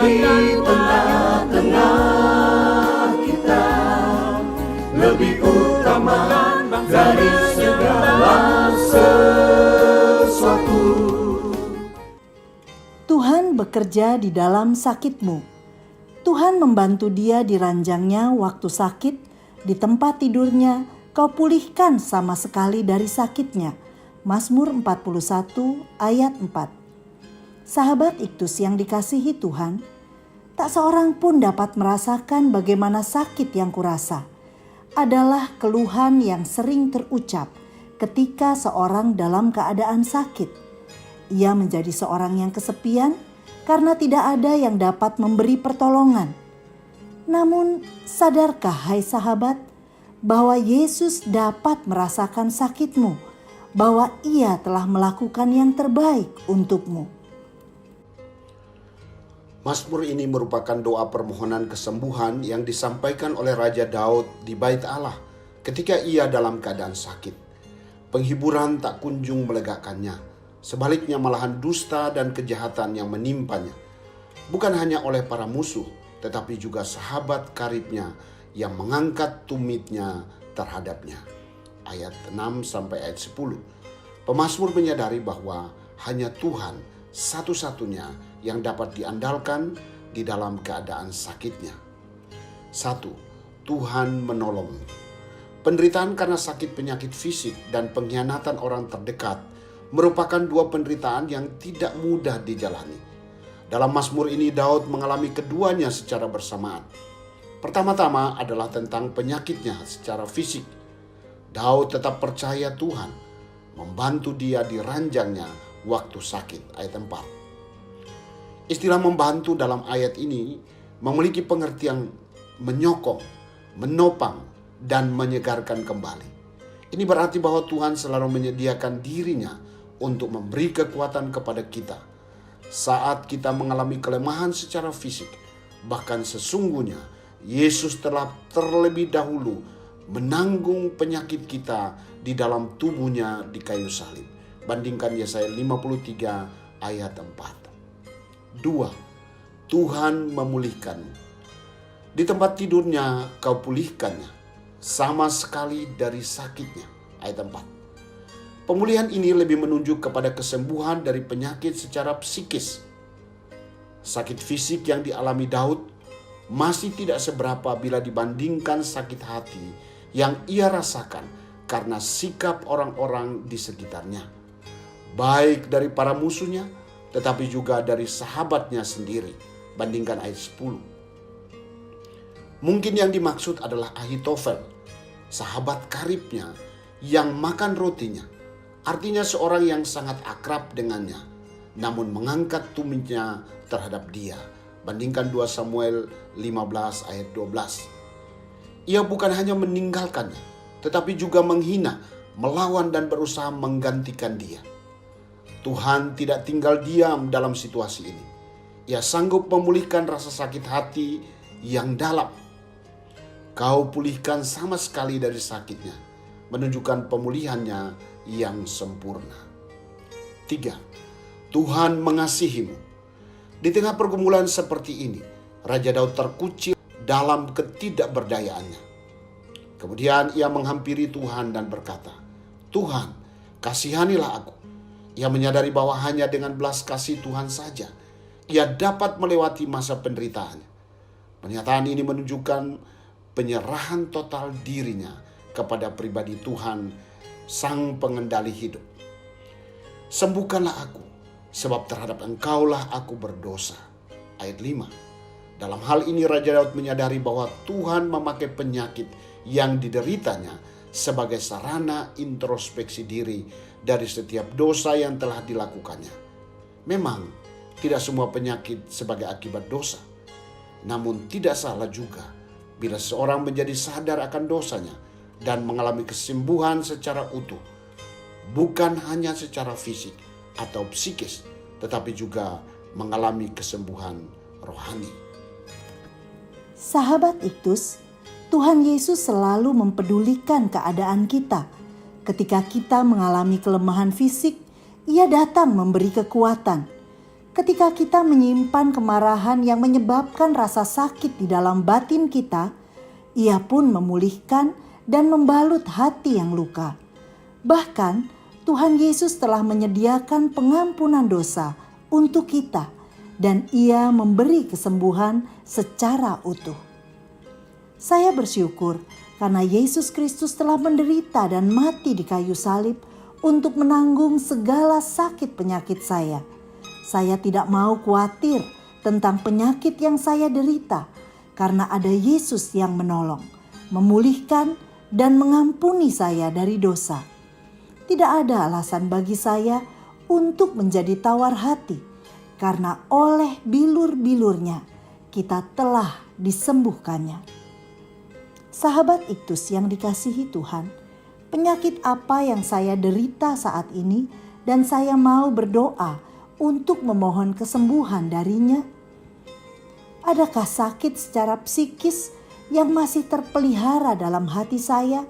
di tengah-tengah kita, lebih utama dari segala sesuatu. Tuhan bekerja di dalam sakitmu. Tuhan membantu dia di ranjangnya waktu sakit, di tempat tidurnya kau pulihkan sama sekali dari sakitnya. Mazmur 41 ayat 4. Sahabat Iktus yang dikasihi Tuhan, tak seorang pun dapat merasakan bagaimana sakit yang kurasa. Adalah keluhan yang sering terucap ketika seorang dalam keadaan sakit. Ia menjadi seorang yang kesepian karena tidak ada yang dapat memberi pertolongan. Namun, sadarkah hai sahabat bahwa Yesus dapat merasakan sakitmu, bahwa Ia telah melakukan yang terbaik untukmu. Mazmur ini merupakan doa permohonan kesembuhan yang disampaikan oleh Raja Daud di Bait Allah ketika ia dalam keadaan sakit. Penghiburan tak kunjung melegakannya. Sebaliknya malahan dusta dan kejahatan yang menimpanya. Bukan hanya oleh para musuh, tetapi juga sahabat karibnya yang mengangkat tumitnya terhadapnya. Ayat 6 sampai ayat 10. Pemazmur menyadari bahwa hanya Tuhan satu-satunya yang dapat diandalkan di dalam keadaan sakitnya. 1. Tuhan menolong. Penderitaan karena sakit penyakit fisik dan pengkhianatan orang terdekat merupakan dua penderitaan yang tidak mudah dijalani. Dalam Mazmur ini Daud mengalami keduanya secara bersamaan. Pertama-tama adalah tentang penyakitnya secara fisik. Daud tetap percaya Tuhan membantu dia di ranjangnya waktu sakit. Ayat 4. Istilah membantu dalam ayat ini memiliki pengertian menyokong, menopang, dan menyegarkan kembali. Ini berarti bahwa Tuhan selalu menyediakan dirinya untuk memberi kekuatan kepada kita saat kita mengalami kelemahan secara fisik. Bahkan sesungguhnya Yesus telah terlebih dahulu menanggung penyakit kita di dalam tubuhnya di kayu salib. Bandingkan Yesaya 53 ayat 4. 2. Tuhan memulihkanmu. Di tempat tidurnya kau pulihkannya sama sekali dari sakitnya. Ayat 4. Pemulihan ini lebih menunjuk kepada kesembuhan dari penyakit secara psikis. Sakit fisik yang dialami Daud masih tidak seberapa bila dibandingkan sakit hati yang ia rasakan karena sikap orang-orang di sekitarnya. Baik dari para musuhnya, tetapi juga dari sahabatnya sendiri. Bandingkan ayat 10. Mungkin yang dimaksud adalah Ahitofel, sahabat karibnya yang makan rotinya. Artinya seorang yang sangat akrab dengannya, namun mengangkat tumitnya terhadap dia. Bandingkan 2 Samuel 15 ayat 12. Ia bukan hanya meninggalkannya, tetapi juga menghina, melawan dan berusaha menggantikan dia. Tuhan tidak tinggal diam dalam situasi ini. Ia sanggup memulihkan rasa sakit hati yang dalam. Kau pulihkan sama sekali dari sakitnya, menunjukkan pemulihannya yang sempurna. 3. Tuhan mengasihimu. Di tengah pergumulan seperti ini, Raja Daud terkucil dalam ketidakberdayaannya. Kemudian ia menghampiri Tuhan dan berkata, Tuhan, kasihanilah aku. Ia menyadari bahwa hanya dengan belas kasih Tuhan saja ia dapat melewati masa penderitaannya. Pernyataan ini menunjukkan penyerahan total dirinya kepada pribadi Tuhan, Sang Pengendali hidup. Sembuhkanlah aku, sebab terhadap Engkaulah aku berdosa. Ayat 5. Dalam hal ini Raja Daud menyadari bahwa Tuhan memakai penyakit yang dideritanya sebagai sarana introspeksi diri dari setiap dosa yang telah dilakukannya. Memang tidak semua penyakit sebagai akibat dosa. Namun tidak salah juga bila seorang menjadi sadar akan dosanya dan mengalami kesembuhan secara utuh, bukan hanya secara fisik atau psikis, tetapi juga mengalami kesembuhan rohani. Sahabat Iktus, Tuhan Yesus selalu mempedulikan keadaan kita. Ketika kita mengalami kelemahan fisik, Ia datang memberi kekuatan. Ketika kita menyimpan kemarahan yang menyebabkan rasa sakit di dalam batin kita, Ia pun memulihkan dan membalut hati yang luka. Bahkan Tuhan Yesus telah menyediakan pengampunan dosa untuk kita dan Ia memberi kesembuhan secara utuh. Saya bersyukur karena Yesus Kristus telah menderita dan mati di kayu salib untuk menanggung segala sakit penyakit saya. Saya tidak mau khawatir tentang penyakit yang saya derita karena ada Yesus yang menolong, memulihkan, dan mengampuni saya dari dosa. Tidak ada alasan bagi saya untuk menjadi tawar hati karena oleh bilur-bilurnya kita telah disembuhkannya. Sahabat Iktus yang dikasihi Tuhan, penyakit apa yang saya derita saat ini dan saya mau berdoa untuk memohon kesembuhan darinya? Adakah sakit secara psikis yang masih terpelihara dalam hati saya?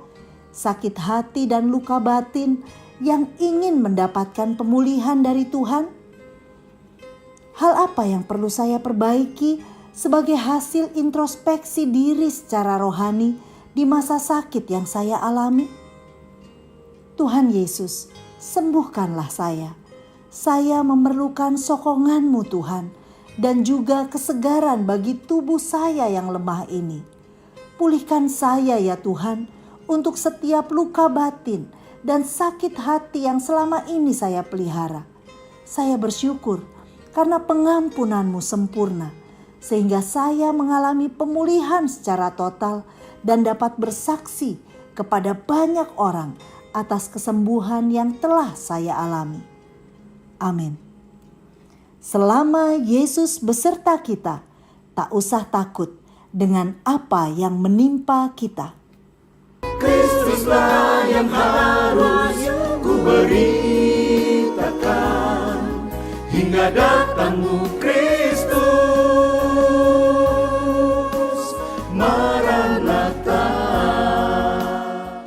Sakit hati dan luka batin yang ingin mendapatkan pemulihan dari Tuhan? Hal apa yang perlu saya perbaiki sebagai hasil introspeksi diri secara rohani di masa sakit yang saya alami? Tuhan Yesus, sembuhkanlah saya. Saya memerlukan sokongan-Mu Tuhan dan juga kesegaran bagi tubuh saya yang lemah ini. Pulihkan saya ya Tuhan untuk setiap luka batin dan sakit hati yang selama ini saya pelihara. Saya bersyukur karena pengampunan-Mu sempurna sehingga saya mengalami pemulihan secara total dan dapat bersaksi kepada banyak orang atas kesembuhan yang telah saya alami. Amin. Selama Yesus beserta kita, tak usah takut dengan apa yang menimpa kita. Kristuslah yang harus ku beritakan hingga datangmu Kristus.